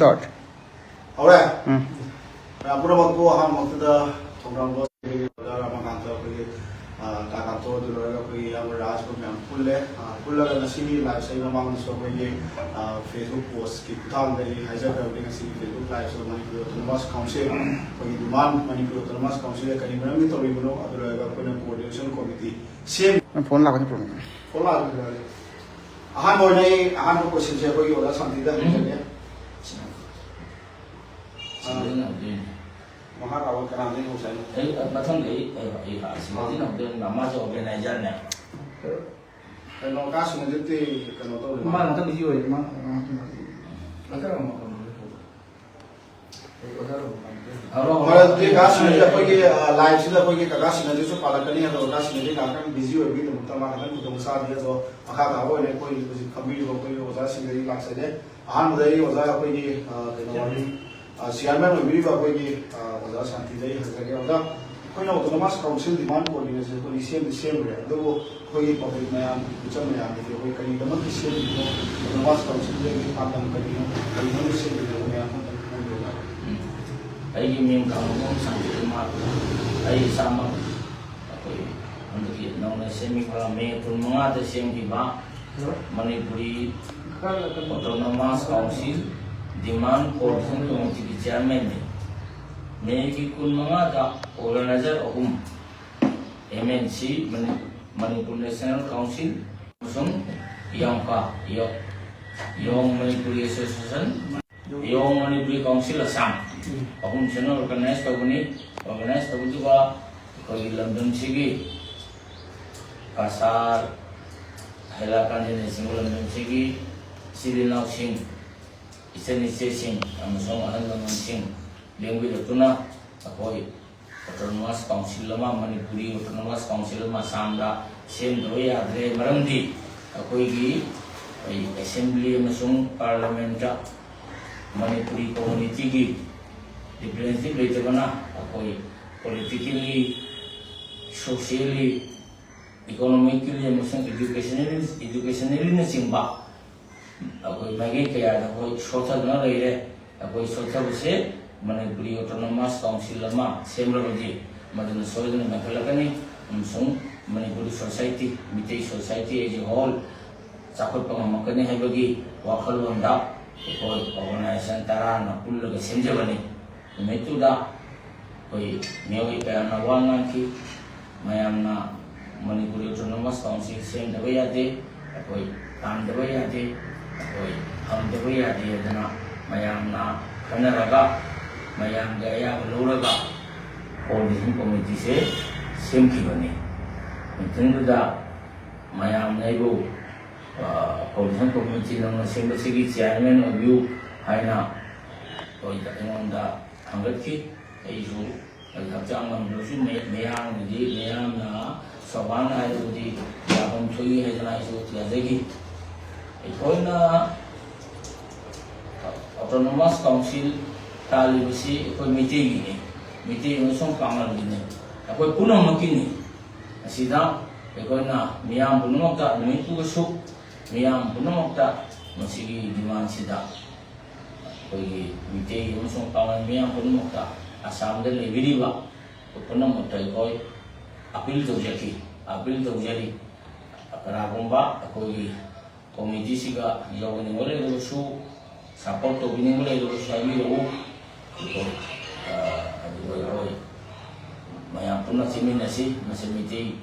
Start. Alright. Pura magpo ang magtada sobrang boss para makanta ko takanto dulu ko ang ras ko ng pulle na sini live sa ibang mga so ko Facebook post ki tang dali haja ka ng sini Facebook live so Manipur Autonomous Council ko demand Manipur Autonomous Council kani marami to ribuno adula ko ng coordination committee same phone la ko problem. Hola. Ahan ko sin ko yo la santida ni Maharawan ka namin Hussein. Matang sinatin ng doon mama sa organizer na. Kalau kaso na dito kano to. Ma matang video eh, ma. Hamaरा दे काश में जब कोई live से कोई के काश में जो पाला करनी है तो काश में जो काका बिजी हो गई तो मुतमा हन को मुसा दिया तो अखा का हो ने कोई कभी हो कोई वजह से मेरी लाग से आन दे वजह कोई सियारमैन में भी कोई वजह शांति दे हजगे वजह कोई ना ऑटोनोमस काउंसिल डिमांड कोऑर्डिनेशन को सेम है तो वो कोई पब्लिक में आम कुछ में आम के कोई कहीं दमन की सेम ऑटोनोमस काउंसिल के काम करी कहीं हम से में आम Ay yung kaumong sambil mak ay sama ako untuk nong na semi para me pun mga ta siyang iba Manipuri Autonomous Council demand coordination committee chairman me ki kun mga ta organizer MNC Manipur National Council usung yang Manipuri Association yung Manipuri Council Assam Akong sino organize tabu juga koi London sigi kasar helakan jenis sing London sigi Silinau sing isen sing amasong ahan London sing lengwi datuna akoi Autonomous Council lama Manipuri Autonomous Council lama samda sem doi adre maramdi akoi gi assembly amasong parliamenta Manipuri community gi difference later bana akoi politically socially economically emotion educationally na simba akoi bagi kaya akoi sota na rele akoi sota buse Manipuri Autonomous Council lama semraji madana soidana nakalakani umsung Manipuri society mitei society as a whole sakot pangamakani habagi wakal wanda akoi organization tara na pullo ga semjabani itu dah, koi mewah kaya nawangan ki, mayam na Manipuri Autonomous Council sem dapat ada, koi tam dapat ada, koi ham dapat ada, dana mayam na kanaraga, mayam gaya beluraga, coordination committee se sem kibani. Itu dah mayam na ibu coordination committee nang sem bersegi chairman review, hai na, koi tak tengok dah. Angkat itu agak menurut meyang jadi meyang na sawana itu di dalam cuy hanya itu tiada lagi. Itu na Autonomous Council kali besi itu meeting usung pangal ini. Aku punang makin ni. Sida itu na meyang punang tak itu kesuk meyang punang tak masih di mana sida. Koi mite usung pangan miyang pun mukta asam dan lebih ba pun mukta koi apil tu jadi keragam ba koi komiti siga jauh ni boleh tu su support tu ini boleh tu suami tu koi mayang pun nasi masih mite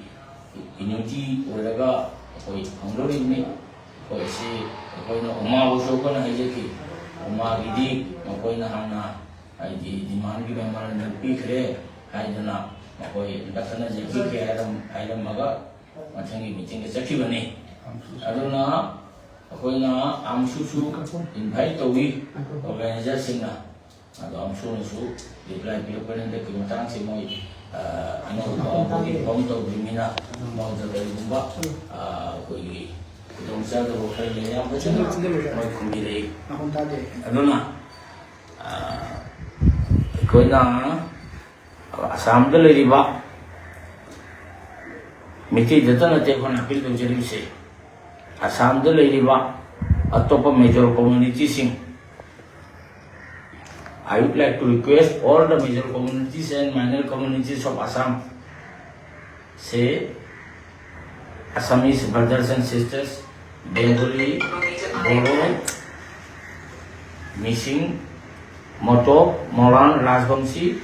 inuti orang koi hanglor ini koi si koi na umah usung kan hajaki Uma gidi, makoi na hana, ay di man gi member nagpi kre, ay dana makoi dakana jeki ke ayam maga, machangi meeting ke sakhi bani. Aduna makoi na amsusu invite togi organizer singa, ado amsu nusu reply pilo penen de kimatang si moi, ano bodi to bimina mau dari bumba, koi Itong sa ito, kaya niya ako siya mag-kumilay. Ano na? Ikaw na, asam dala di ba? Miti dito na tayo kung napil itong siya. Asam dala di ba? At ito pa major community sing I would like to request all the major communities and minor communities of Assam, say Assamese brothers and sisters, Bengali, Bodo, Missing, Moto, Moran, Rajbamsi,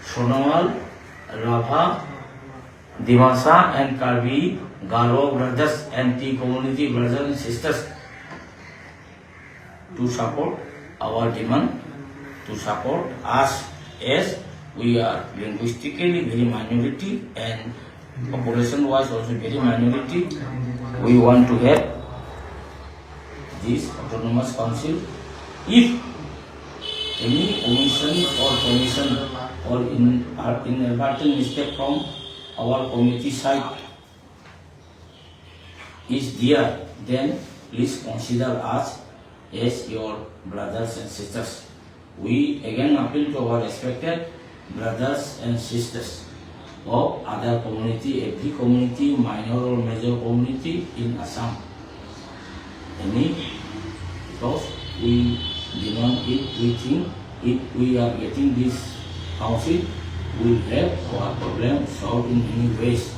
Sonawal, Rabha, Dimasa and Karbi, Garo brothers and Tea community brothers and sisters to support our demand, to support us as we are linguistically very minority and population wise also very minority. We want to have this autonomous council. If any omission or inadvertent mistake from our community side is there, then please consider us as your brothers and sisters. We again appeal to our respected brothers and sisters of other community, every community, minor or major community in Assam. Because we demand it, we think if we are getting this council, we will have our problem solved in many ways.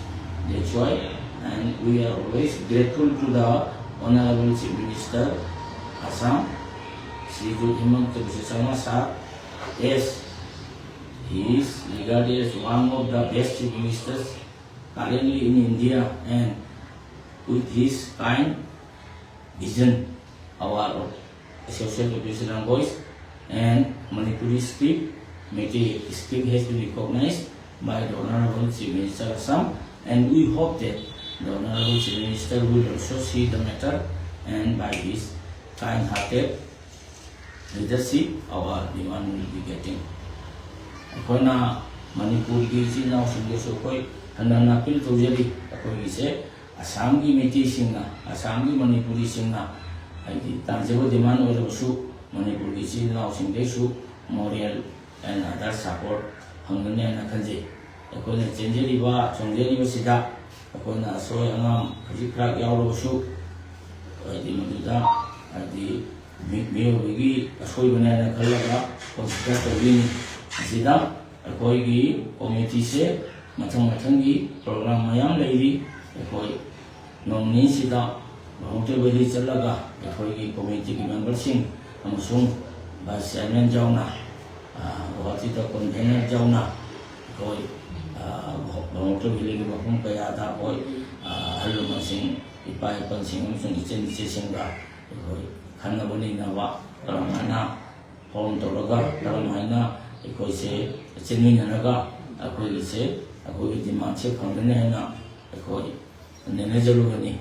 That's why, and we are always grateful to the Honorable Chief Minister Assam, Sri Himanta Biswa Sarma Sir, as he is regarded as one of the best chief ministers currently in India, and with his kind vision, our social population voice and Manipuri script, Meitei script has been recognized by the Honorable Chief Minister Assam, and we hope that the Honorable Chief Minister will also see the matter, and by his kind-hearted leadership, our demand will be getting. Akhoina Manipur ki china singge so koi hanana pil tujari akoi se Assam ki Meitei singna, Assam ki Manipuri singna ai tanjebo demand oi su Manipur ki china singge su moral and other support hangane na khanje. Akhoina chenjeri ba chongjeri ba sida akhoina soy angam khajikra yauro su ai di maduda ai di Miyawigi asoibana na khalaga consider tawini asida akhoigi committee se mathang-mathangi program mayam leiri akhoi nomni sida bahute beli chalaga akhoigi committee ki members sing amasung vice chairman jauna bahati ta convener jauna akhoi bahute beli ki mafum kaya da koi haluma sing ipai pan sing amasung ichen sing ga akhoi khana bani na wa ramana home toroga ramana ikoi se cheni na ga akoi se akoi demand se khangane na akoi nene jalu gani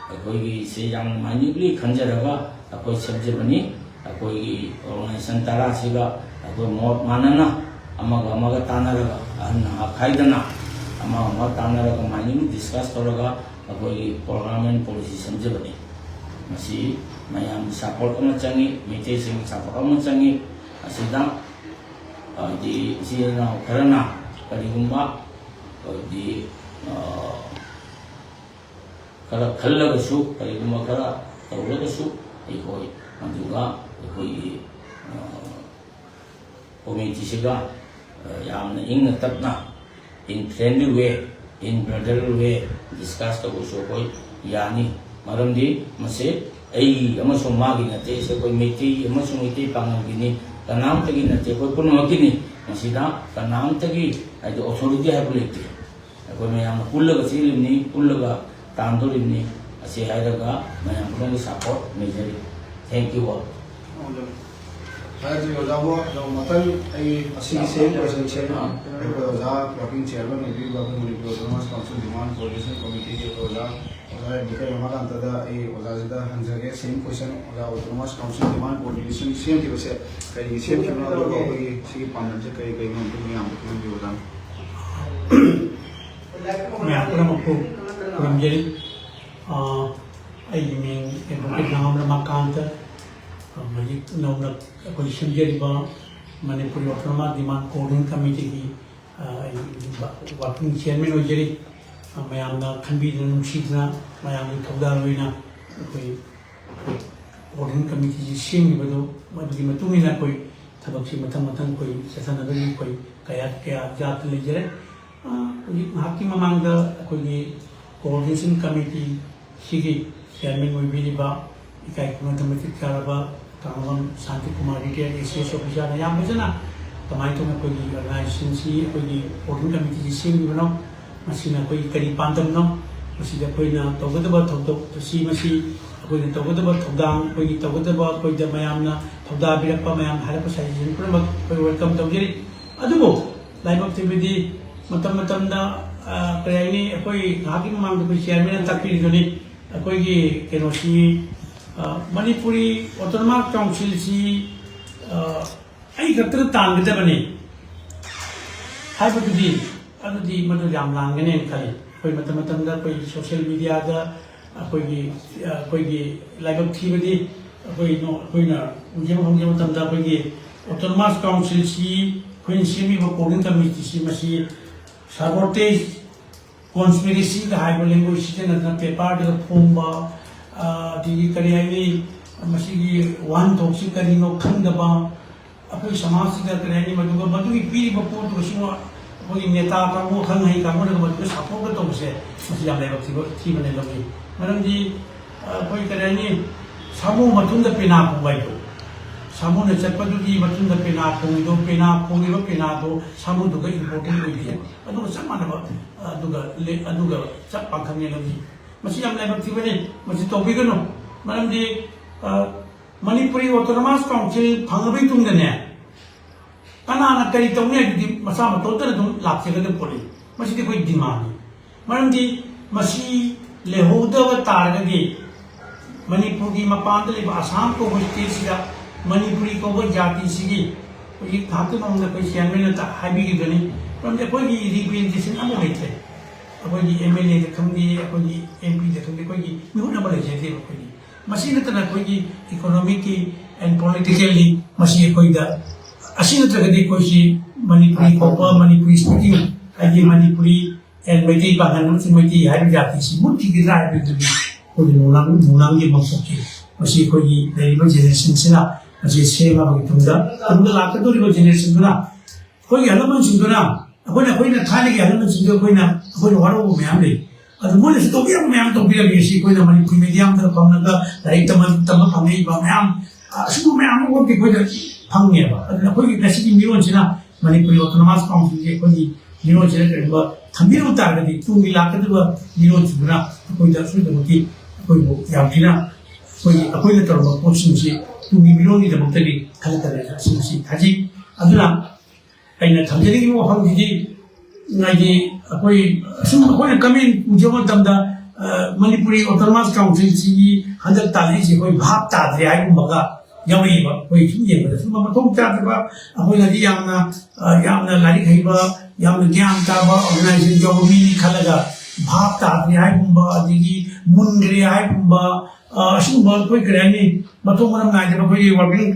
akoi se yang manibli khanjaraga akoi sabje bani akoi organization tara siga akoi mot manana amaga tanaraga anna khaidana ama tanaraga manibli discuss toroga akoi program and policy samje bani masi mayam support ama changi Meitei sing support ama changi asida di sina karana karigumba di kala khalla su karigumba kala tawla su ikoi aduga ikoi committee siga yamna ingna tapna in friendly way, in brotherly way discuss to so koi yani maramdi mase ai amasung magi na te se koi Meitei amasung Meitei pangagini kanam tagi na te koi punmagini masida kanam tagi ai the authority have lete koi mayam pullaga silimni pullaga tandorimni ase hairaga mayam pullaga support majorly. Thank you all. Saya juga jawab matan ai asing same person chair ai oza working chairman ai working group autonomous council demand coordination committee ke oza dikai maka antada ai oza jida hanjage same question oza autonomous council demand coordination same ti base kai same chuna do ko ai sigi pandan je kai kai mon ni am ko ni oza मैं अपना मक्को रमजरी आई में advocate नाम रमाकांत मजी नौना position जरी बा Manipuri autonomous demand coordination committee की working chairman हो जरी मैं आमना खंबी नुशीदना मैं आमनी थोड़ा रोइना कोई ऑर्डिनरी कमिटी सेंगिबदो मदुगी मतुंगिना कोई थबकसी मथं कोई ससनगनी कोई कया कया जात लेजरे हाकी ममांग अखोगी कोऑर्डिनेशन कमिटी सिगी चेयरमैन ओइबिरिबा इकाई mathematic चारबा कांगम Shanti Kumar retired ACS officer याम बजना कमाई तो कोई ऑर्गेनाइजेशन सी कोई ऑर्डिनरी कमिटी सेंगिबनो मसीना कोई करी पांदमनो मसीदा कोइना तौगदबा थौदो सी मसी कोई तौगदबा थौदांग कोई तौगदबा कोई द मयामना थौदा बिरपा मयाम हारप साइजन पुरम कोई वेलकम तौजेरी अदुबो लाइव एक्टिविटी मतम मतमदा कयानी कोई हाकी मांग कोई चेयरमैन तकपी जोनी कोई की केनोसी मणिपुरी ऑटोनॉमस काउंसिल सी आई खतर तांगदबने हाइबदुदी अदुदी मदु याम लांगने खली कोई मतम कोई सोशल मीडिया दा कोई लाइव थीबदी कोई उजेम होंगे मतमदा कोई ऑटोनॉमस काउंसिल सी कोई सेमी कोडिंग कमिटी सी मसी साबोटेज कॉन्स्पिरेसी का हाइब लैंग्वेज से नतना पेपर द फोंबा दी करियानी मसी वन टॉक्सी करिनो खंगबा अखोई समाज का करियानी मदुगी पीरी बपोट को कोई नेता कांगो खंग है कांगो ने मदुग सपोर्ट तो से मसी याम लाइव थी बने लगी मरमदी कोई करियानी सामो मतुंद पेना पुबाइदो सामो ने चटपदुगी मतुंद पेना पुंगिदो पेना दो सामो दुगा इंपोर्टेंट होई दिया अदुग समानबा अदुगा चप पाखंगे लगी मसी याम लाइव थी बने मसी तोबिगनो मरमदी मणिपुरी ऑटोनॉमस काउंसिल फंगबई तुंगने कनाना करी तौने दी मसा मतोतर दुम लाक्सेगद पोली मसी कोई डिमांड मरमदी मसी लेहोदव तारगदी मणिपुर की मपान लेब आसाम को स्टेट सिदा मणिपुरी को जाति सिगी कोई खाते में कोई चेयरमैन ता हाइबीगदनी मरमदी कोई रिप्रेजेंटेशन अमो लेथे कोई एमएलए खंगी कोई एमपी खंगी कोई मिहुन अमो लेथे कोई मसी नतना कोई इकोनॉमिक की एंड पॉलिटिकली मसी कोई दा असी नत्रगदी कोई मणिपुरी कोपा मणिपुरी स्पीकिंग आगे मणिपुरी एंड मैती बांगन से मैती हाइब जाति सी मुठी की राय बिदुबी कोई नोनांग के मक्सोकी मसी कोई लेरिबल जेनरेशन सिना मसी सेमा बगी तुंदा लाकदोरिबल जेनरेशन दुना कोई हलमन सिंदुना कोई थाने के हलमन सिंदु कोई वारो मैम ले अदु मोले से तोबिया मैम तोबिया बेसी कोई मणिपुरी मीडियम दा पमनगा लाइक तम फंगे बा मैम असु मैम वो के कोई फंगे बा अदु कोई नसिकी मिरोन सिना मणिपुरी ऑटोनॉमस काउंसिल के कोई मिरोन सिना करबा थमिरो तारगदी तुंगी लाकदबा मिरोन सिना कोई दसु दमकी कोई यामथिना कोई तरब पोस्टिंग से तुंगी मिरोन की दमतली खलतरे सिंसी थाजी अदुना अइना थमजरी वो फंगी नाइगी कोई सुन कमेंट उजो तमदा मणिपुरी ऑटोनॉमस काउंसिल सी हंदक ताली से कोई भाप ताद्रे आइ मगा यमई बा कोई सुन ये बदा सुन मथों तादबा अखोई नदी यामना लारिक हैबा यामना ज्ञान ताबा ऑर्गेनाइजेशन जो भी खलगा भाप ताद्रे आइ दिगी मुंगरे आइ असुबा कोई करानी मथों मनम नाइदबा कोई वर्किंग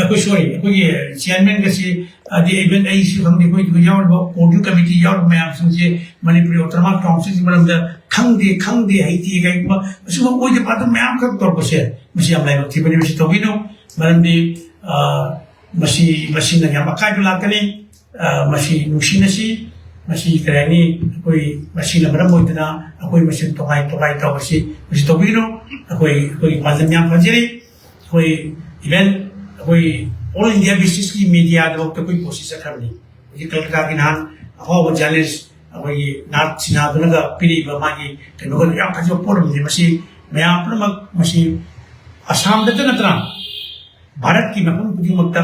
कोई सॉरी कोई चेयरमैन के से the event I issue from the point to your audio committee your ma'am since Manipuri Autonomous Council from the Kangdi Haiti guy so what the part of ma'am could purpose Machine like Tiffany Tobino Madam the machine Yamakai Lakani machine Mushinasi machine Karani koi machine Bramotana koi machine to high Tawasi Tobino koi Mazamian Fajiri koi event koi all India business की media लोग कोई कोशिश करनी ये कलकत्ता की नान हो journalist कोई नाट सिनादुना का पीरी बमागी कनोगल या कजो पोरम ने मसी मैं आपन मसी असम दते नतना भारत की मकुम पुदी मक्ता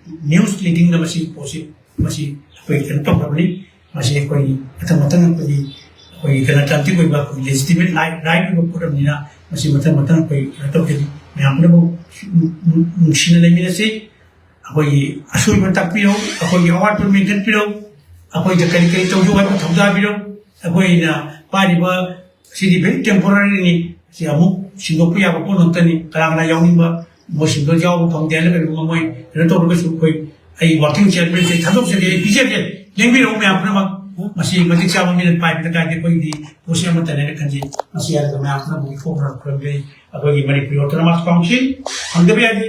न्यूज़ लीडिंग द मसी पोसी मसी कोई कंटो बबली मसी कोई मतन पुदी कोई गणतंत्र कोई कोई लेजिटिमेट राइट को पोरम निना मसी मतन कोई तो के मैं आपन को मुशिन लेमिने से अखोई असुई पर तकपिरो अखोई अवार्ड पर मेंटेन पिरो अखोई जकरी करी तो जो है थौदा पिरो अखोई ना पारिबा सिदी बे टेम्पोररी नि सि अमु सिंगोपु या बको नतनी कलांगना याउनिबा मोसिंदो जाव फंगदे लगे मोय रेतो बसु कोई आई वर्किंग चेयरमैन से थादोक से पीछे के लेंबिरो में अपना मसी मजिक साब मिनट पाइप तक के कोई दी पोसे मत ने खंजी मसी यार मैं अपना बुक फोर कर गई अखोगी मणिपुरी ऑटोनॉमस काउंसिल हंगबे यादे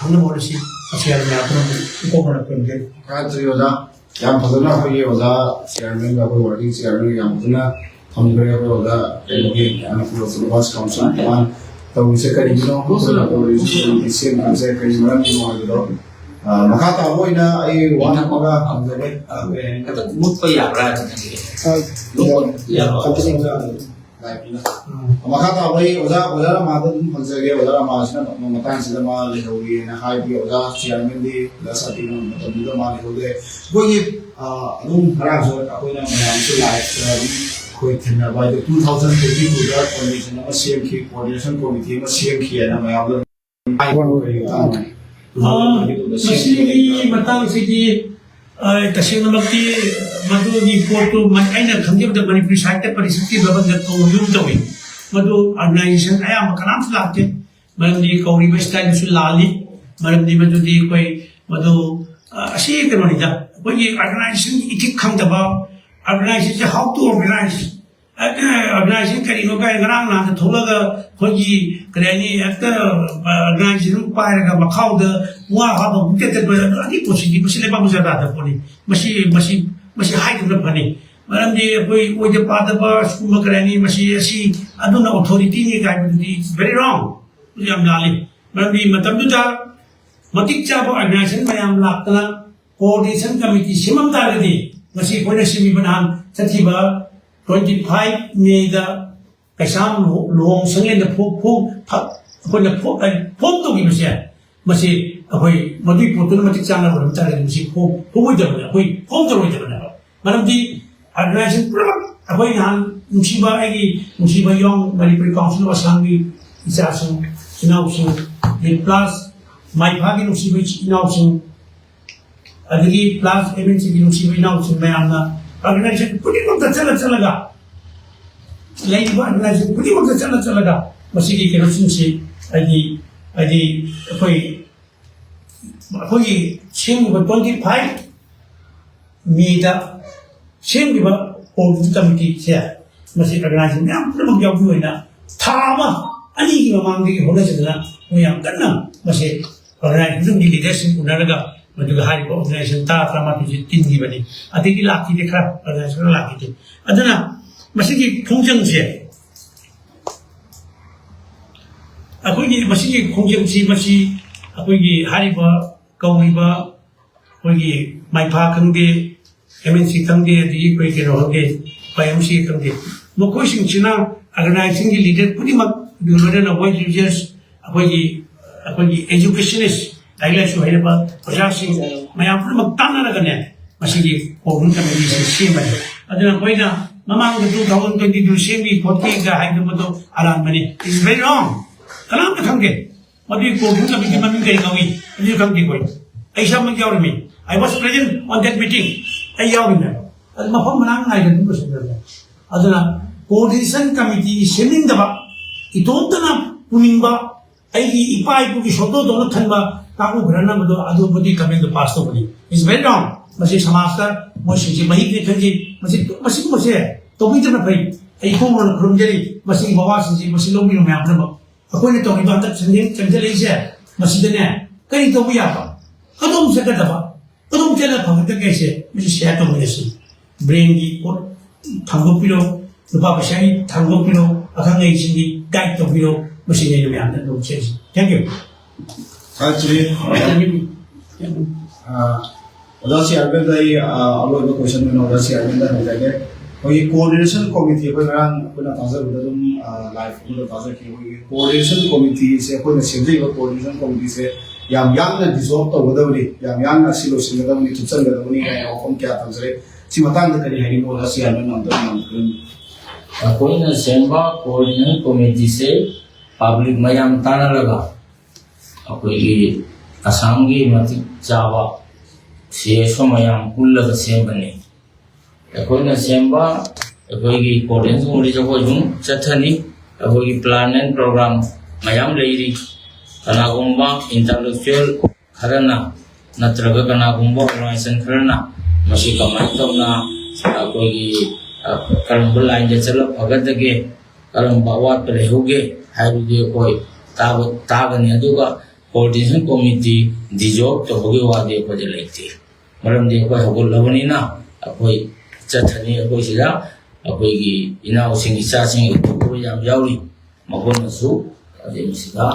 हंगम होरसी असियाल में अपना कोकोना करके कांत्री ओजा याम फजना होई ओजा चेयरमैन का कोई वर्किंग चेयरमैन याम फजना हम करे ओजा के ऑटोनॉमस काउंसिल वन तो उसे करिनो होना तो इसे से करिनो मरम दो मखाता होइना आई वाना मगा हमजबे kata mut pa ya ra या मखाता होई ओजा ओजा मादन फंजगे ओजा मासना मतान से मा लेहोरी ना हाई भी ओजा चेयरमैन दी लसाती नो मतलब मा लेहोदे कोई अनुम खराब जो कोइना मयाम से लाइक कोई थिना बाय 2022 दा कमीशन मा सीएम की कोऑर्डिनेशन कमिटी मा सीएम की ना मयाम आई वन मसीगी मतंग सिगी तसेंगमक्ति मधुगी पोर्टु अइना खंगेबदा मणिपुरी साहित्य परिषद की भवन तो यूम तोई मधु ऑर्गेनाइजेशन आया मकनाम लाते मरमदी कौरी स्टाइल सु लाली मरमदी मधुदी कोई मधु असी करोनिदा कोई ऑर्गेनाइजेशन इथिक खंगदबा ऑर्गेनाइजेशन हाउ टू ऑर्गेनाइजेशन करी होगा गरांग ना थोलगा खोजी करेनी एक ऑर्गेनाइजेशन पायरगा मखाउद वा हाबो मुकेते अदि पोसिटिव सिले बाबु जदा दा पोनी मसी हाइट न फनी मरमदी कोई ओजे पादबा स्कूल करेनी मसी असी अदुना अथॉरिटी नि गाइबदी वेरी रॉन्ग याम लाली मरमदी मतबदुदा मतिक चाबो ऑर्गेनाइजेशन मयाम लातना कोऑर्डिनेशन कमिटी सिमम तारदी मसी कोइना सिमी बनान सथिबा 25 May da kaisam luong sanglen da koina phom to gi mase masi ahoi madi potun mati chana ram ta le masi phom da na ahoi phom da roi da na manam di organization pro ahoi han musiba yong Manipuri council wa sangi isasu inausu the plus my phagi musiba inausu adigi plus MNC gi musiba inausu me amna organization putting up the chalaga like organization putting up the chalaga masigi ke rosin se adi koi chim ba 25 May da chim ba board committee se masi organization yam pramuk yaw buina thama ani ki mamang ki hola chadana moyam kanna masi organization gi leadership unaraga मधुग हारी organisation ता फ्रमा की तिनगी बनी अतिकी Laki दे खरा organisation Laki दे अदना मसिगी खोंजंग से अखोगी मसिगी खोंजंग सी मसी अखोगी हारी बा कौईबा अखोगी माइफा खंगे MNC खंगे दी कोई के रोगे पाएमसी खंगे मकोई सिंचिना ऑर्गेनाइजेशन की लीडर पुनी मक बिलोडन अवॉइड यूजर्स अखोगी एजुकेशनिस्ट आइलाइसु हैबा प्रजासिंग मयाम पुरमक तानरगने मसिगी कोहुन कमिटी से सेम है अदना कोइना ममांग 2022 सेमी 40 गा हाइदबदो आराम बने इज वेरी रॉन्ग कलाम का खंगे मदि कोहुन कमिटी ममिंग कई गवी अदि खंगे कोइ ऐसा मन यावरमी I was present on that meeting I यावरमी अद मफम मनांग नाइदन बसदना अदना कोऑर्डिनेशन कमिटी सेमिंग दबा इतोंतना पुनिंगबा आइगी इपाई पुगी सोतो दोन खनबा काकू घरना मदो आदो बदी कमेंट पास तो बनी इज वेरी रॉन्ग मसे समाज का मोसी मही के खंजी मसे तो भी जब भाई आई को मन खरुमजरी मसे बाबा से मसे लोग भी मैं अपने अकोने तो इबादत संजय चंचले से मसीदने कई तो भी आपा कदम से कदबा कदम चला भगत कैसे मुझे शेयर तो मुझे से ब्रेन की और थांगो पिरो रुपा पैसा की थांगो पिरो अखंग ei singi गाइड तो पिरो मसे ने मैं अंदर लोग से थैंक यू Actually, उदासी आर्गन दाई आलो इब क्वेश्चन में उदासी आर्गन दा होजागे कोई कोऑर्डिनेशन कमिटी कोई गरान कोना ताजा बुदम लाइफ को ताजा की कोई कोऑर्डिनेशन कमिटी से कोई सेंजे कोऑर्डिनेशन कमिटी से याम ना डिसॉल्व तो बदवली याम ना सिलो सिंगदमनी तुचल गदमनी है ओकम क्या तंजरे सी मतंग द करी हरी उदासी आर्गन नाम कोई ना सेंबा कोऑर्डिनेशन कमिटी से पब्लिक मयाम ताना लगा अखोगी असम की मतिक चावा से मयाम पुल्लग सेमबने अखोना सेमबा अखोगी कोऑर्डिनेशन उड़ी जको जुम चथनी अखोगी प्लान एंड प्रोग्राम मयाम लेरी कनागुम्बा इंटेलेक्चुअल खरना नत्रगा कनागुम्बा ऑर्गेनाइजेशन खरना मसी कमाई तौना अखोगी करम लाइन जे चलो भगतगे करम बावा पे होगे हाइबे कोई तागनी कोऑर्डिनेशन कमिटी डिजॉल्व तौबगी वादे अखोई लेते मरमदे अखोई हगोलबनीना अखोई चथनी अखोई सिदा अखोई इनाउसिंग इचासिंग अखोई याम याउरी मखोनसु अदे सिदा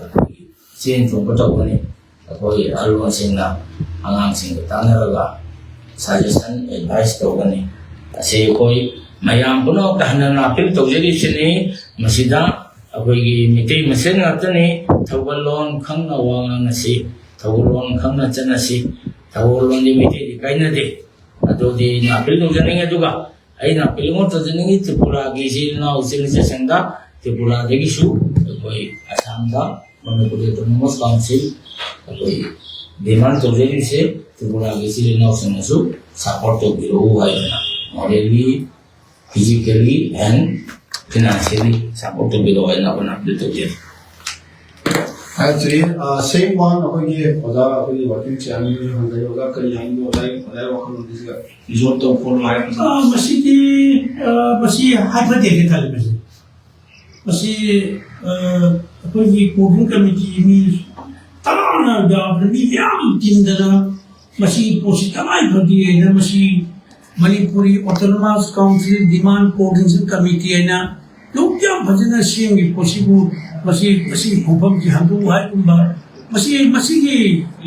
अखोई चेन थोंगतौबनी अखोई अरुणसिंगना आंगांसिंग तानरगा सजेशन एडवाइस तौबनी असे अखोई मयाम पुनो कहना अपील तौजरीसिनी मसिदा अखोई मितै मसेन ngakani thawalon khangna wanga si thawalon khangna chanasi thawalon di mitai di kaina de ado di na apil do janinga duga ai na apil mo to janingi tripura gi silna using se senda tripura de gi su koi asam da manipur autonomous council koi demand to jeni se tripura gi silna using su support to biro hai na morally physically and financially support to biro hai na apna apil to jeni Actually, same one अखोई ओदा अखोई working channel में हम गए ओदा कल यहाँ भी ओदा वहाँ लोग जिसका रिजॉर्ट तो फॉलो है मसीदी मसी हाइपर देखे थाले मसी अखोई कोर्टिंग कमिटी में ताना दाबनी याम जिंदना मसी पोस्ट तमाम भरती है ना मसी Manipuri autonomous council demand coordination committee है ना लोग क्या भजना सिंह पॉसिबल मसी खुफम की हम लोग है कुंबा मसी की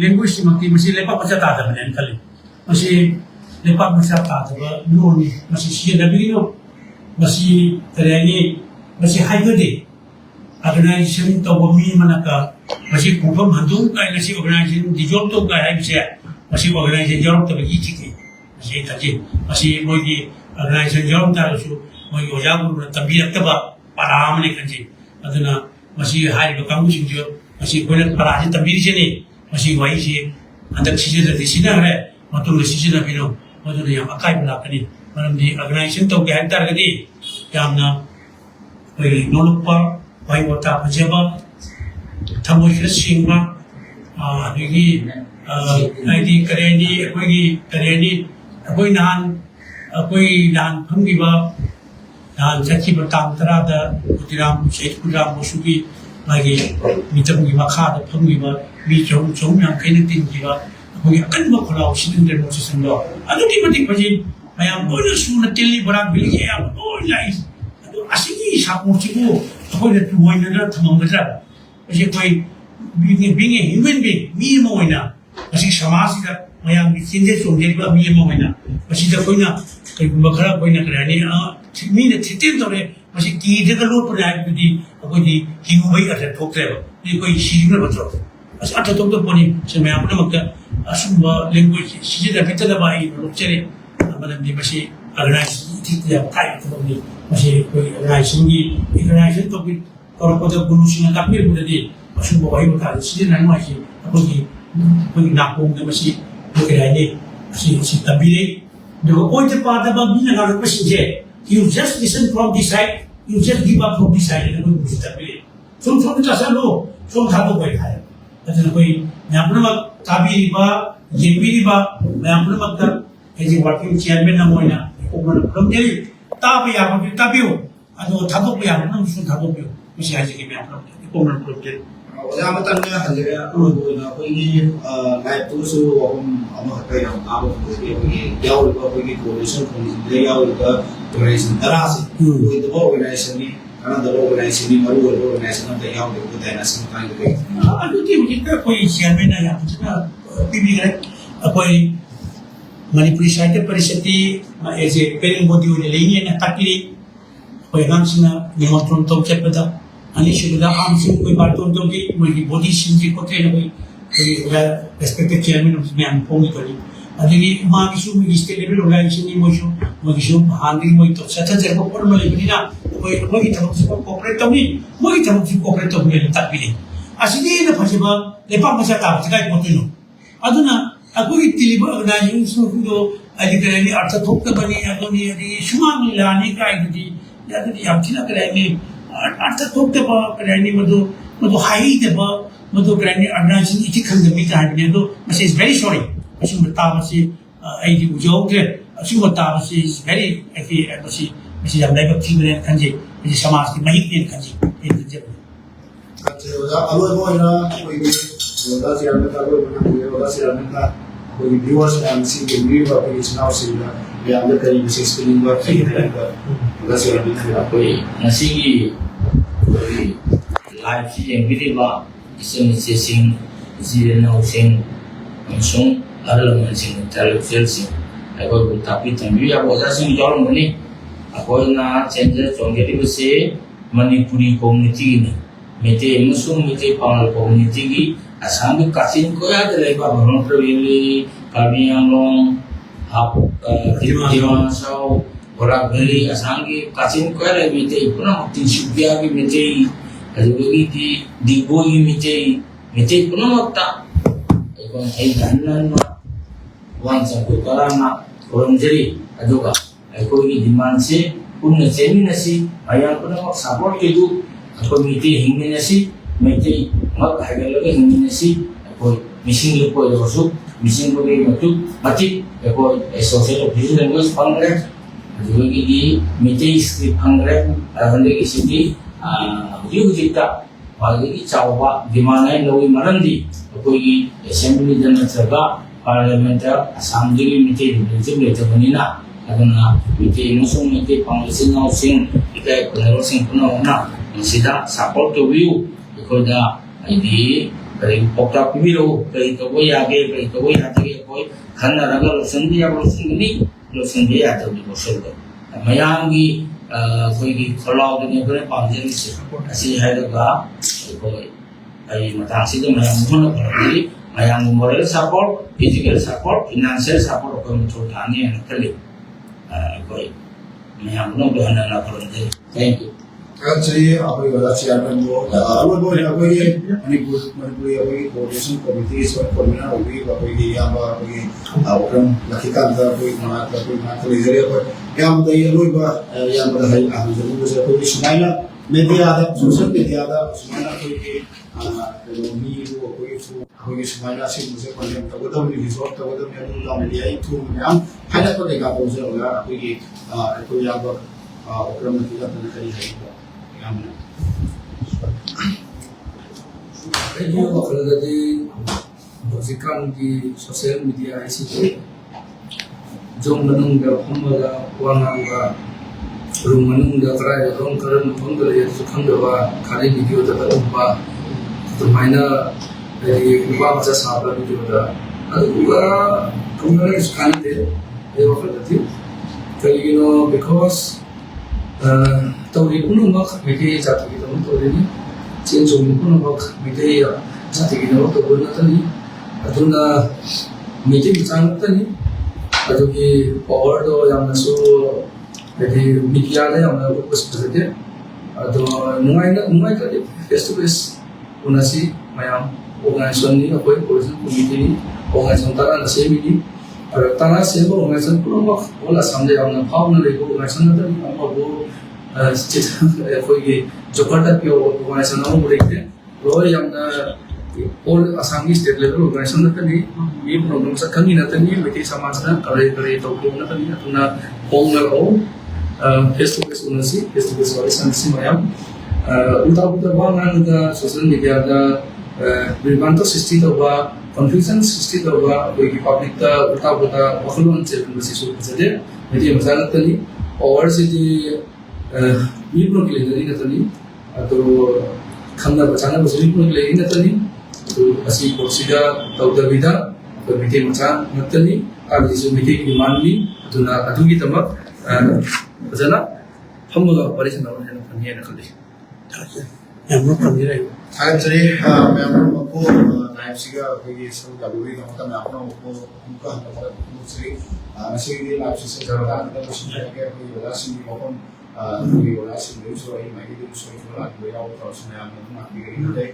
लैंग्वेज मक्ति मसी लेपा बचा ताता बने खाली मसी लेपा बचा ताता बा नोनी मसी सी डब्ल्यू नो मसी तरेनी मसी हाइगदे ऑर्गेनाइजेशन तो बमी मनका मसी खुफम हंदुम का नसी ऑर्गेनाइजेशन डिजॉल्व तो का है बिसे मसी ऑर्गेनाइजेशन जरूर तो बगी थी मसी तजे मसी मोगी ऑर्गेनाइजेशन जरूर तारसु मोगी ओजागु तबीयतबा परामने कंजे अदना मसी हाई कांगुसिंग जो मसी कोने पराजी तबीरिसेने मसी वाइसे अंदर सीजन दिसिना है मतुंग सीजन बिनो मदुन याम अकाई लाकनी मरमदी ऑर्गेनाइजेशन तो के हंतर गदी यामना कोई नोलुपा वाई वता फजेबा थमोई खसिंगमा आदि आईडी करेनी कोई नान फंगिबा नान जकी बताम तरादा उतिराम शेख कुराम मुसुगी मागी मितमुगी मखादा फंगिबा मी चोम याम कैन तिनगिबा कोई अकन मखलाउ सिलिंडर मोसेसंदो अदुकी मति फजी मयाम बोल सुन तेली बरा बिलिगे याम ओ नाइस अदु असिगी सापोचिबो कोई तुवैना थमंगजा असे कोई being a human being me Moina असी समाजसिदा मयाम चिन्जे चोंजेबा मी मोइना असिदा कोइना कईगुंबा खरा कोइना करानी मीने थितिन तोरे मसी कीदेगा लोट पर आए बिदी कोई हिंगुबई अठे ठोकरेबा ये कोई सीजन बचो अस अठे ठोक तो पनी से मैं अपने मक्का असुबा लैंग्वेज सीजन फितदा बाई लोचरे मतलब दी मसी ऑर्गेनाइज थितिया काई तो बनी मसी कोई ऑर्गेनाइजेशन तो भी और कोदा गुनुसिना कापमिर बुददी असुबा बाई बता सीजन नाइ मासी कोई नापोंग दे मसी लोकेरानी मसी तबिरे जो कोई ते पादा बा बिना गार पसिजे you just listen from this side, you just give up from this side, and you will be some just no, some thabo koi hai. That's koi. मैं अपने मत ताबी रिबा, जेबी रिबा, मैं अपने मत कर ऐसे वर्किंग चेयरमैन ना मोइना, ओपन प्रॉब्लम नहीं ताबी हो, अदो थabo पे आप ना मुझे थabo पे हो, मुझे ऐसे कि मैं अपना ओपन प्रॉब्लम ओजा मतंगा हजरे अमोना कोई लाइव तो सो हम हटे हम आबो कोई याव कोई कोऑर्डिनेशन कोई याव ऑर्गेनाइजेशन तरास कोई दबो ऑर्गेनाइजेशन नि kana dabo ऑर्गेनाइजेशन नि मरु ऑर्गेनाइजेशन त याव को देना सम टाइम पे अदु की मुझे कोई चेयरमैन ना या कुछ पीबी करे कोई मणिपुरी साहित्य परिषद एज ए पेरिंग बॉडी ने लेनी है ताकि कोई गांसिना निमंत्रण तो चेपदा अनिश्चितता आमसिंग कोई बातों तो कि मुझे बॉडी सिंजी को थे कोई रेस्पेक्टेड चेयरमैन ऑफ मैं फोन करी अदिगी मां की सुमी स्टेट लेवल ऑर्गेनाइजेशन नि मोशो मोगिशो हांदी मोइ तो सच्चा जरको पर मले बिना कोई मोगी थमक से कोऑपरेट तो नहीं मोगी थमक से कोऑपरेट तो नहीं तकबिले असिदी न फसेबा लेपा मसा का जगाई पोतिनो अदुना अकोई तिलिबा ऑर्गेनाइजेशन को अधिकारी अर्थ थोक बनी अकोनी अदि सुमांग लाने का इदी यादि यामथिना करानी अर्थ थोक बा करानी मदो हाई देबा मदो करानी ऑर्गेनाइजेशन इति खंगमी का है तो मसे इज वेरी सॉरी असिम ताबसी आईडी उजोके असिम ताबसी इज वेरी मसी याम लाइक थिंग ने खंजे मसी समाज की महित ने खंजे ओजा अलोय बोइना कोई ओजा सियान का कोई बना हुआ ओजा सियान का कोई व्यूअर्स एंड सी के वीडियो का कोई सुनाव सिंगा या अंदर कई विशेष फिल्म का ओजा सियान का कोई नसीगी कोई लाइव से यंगिरीबा इसे सिंग इसे नाउ सिंग अमसुंग अरलमन सिंग तालुक्सेल सिंग अकोई तापी तंबी या ओजा सिंग जौरमनी अकोई ना चेंजर चोंगेरीबसे मणिपुरी कम्युनिटी ने मेते मुसुम मेते पांगल कम्युनिटी की असंग कासिन को याद रहेगा भवन प्रवीली काबियांगलों आप दिवासाओ बराबरी असंग कासिन को याद मेते इतना मक्तिन शुभिया की मेते अजुगी की दिगो की मेते इतना मक्ता एकon hai dannan wan sang ko karama koromjeri ajuga ekoi की डिमांड से पुण्य चेमी नसी आयान पुनः मक सपोर्ट के दु अको मिति हिंगे नसी मिति मक हागे लगे हिंगे नसी अको मिसिंग लुपो योसु मिसिंग बगे मतु मति अको सोशल ऑफिस लैंग्वेज फंगरे जो की मिति स्क्रिप्ट फंगरे अहंदे की सिटी युजिता वागे की चावबा डिमांड है लोई मरंदी अको की असेंबली जनत्रगा पार्लियामेंट असम की मिति representative लेतबनिना aduna mite musung mite panglising now sing ikai kunero sing kuno na sida support to view ikoda idi kari pokta pibiro kari to boy age kari to boy ate koi khanna raga losen dia ya to bosol do mayangi koi gi kholau de ne pangje ni asi haida koi ai matang sida mayang mun ko mayang moral support physical support financial support ko mutho thani na kali कोई मैं हम लोग दोहना ना करेंगे thank you actually अभी वाला chairman वो alloy बोइना कोई मणिपुरी अभी कोऑर्डिनेशन कमिटी इस पर कॉर्डिनेटर होगी कोई यामा कोई आउटकम लखिका का कोई लेजर पर याम दई अलोय बा याम है हम जरूर से कोई सुनाइला मीडिया दा सोशल मीडिया दा सुनाइला कोई के मी वो कोई सुनाइला से मुझे कॉन्टेंट तो तो भी रिसोर्ट तो तो मैं लो मीडिया ही थ्रू में हम हाईलाइट को देखा तो जो होगा कोई याम आउटकम लखिका तो करी है Radio wakiladi musikan di sosial media ICT jom menung da phamala wanga room menung da try room karan phongal ya sukham da wa khali video da ba to maina dari ba bacha sabla video da aduga kumara sukhan de e wakiladi kalino because tawri kuno mak mete jati ki tam tawri ni chen jom kuno mak mete jati ki no to bona tani aduna mete bichang tani adu ki power do yam na so mete media da yam na focus karte adu numai ka face to face unasi mayam organization ni apoi coordination committee ni organization tara na se ni और ताना से वो organization पूरा mak bola samde yam na phau na le ko organization na tani amar wo कोई जोकर्ता पे organisation ना हो रही है और यंगा all Assamese state level organization na tani ये प्रॉब्लम सा कहीं ना तनी मिट्टी समाज ना करे तो क्यों ना तनी अपना पोंगल हो फेस टू फेस वाले संसी मायाम उल्टा बांगा ना सोशल मीडिया ना विभाजन सृष्टि तो हुआ confusion सृष्टि तो हुआ कोई पब्लिक का उल्टा वखलों से बसी शुरू कर दे मिट्टी मसाला तनी और सिटी Libro के लिए नहीं नतनी तो खंडा बचाना बस libro के लिए नतनी तो असी कोशिका तौदा विधा तो मिटे मचा नतनी अब जिस मिटे की डिमांड ली तो ना अधूरी तमक बचना हम लोग परेशान हो रहे हैं फनिया नकली हम लोग समझ रहे हो actually मैं आपको लाइव सीगा कोई सब गाड़ी का मतलब मैं आपको उनका दूसरी ऐसे लाइव से ज़्यादा मतलब कुछ नहीं है कोई उदासी ओपन कोई उदासी न्यूज़ हो रही मैं भी न्यूज़ हो रही है कोई और तो उसमें हम लोग मार्केट करेंगे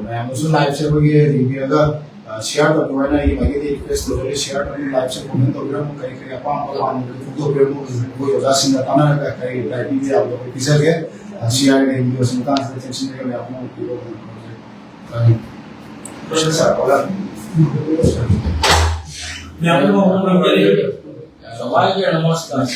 मैं मुझे लाइव से कोई रिव्यू का शेयर कर दूँगा ना ये मैं भी रिक्वेस्ट करूँगा शेयर करने लाइव से कमेंट तो बिना मुझे कहीं आप तो बिना कोई उदासी ना ताना कहीं लाइव भी आप लोग पिक्चर के शेयर करेंगे वीडियो सुनता है टेंशन नहीं मैं आपको वीडियो Namaskar.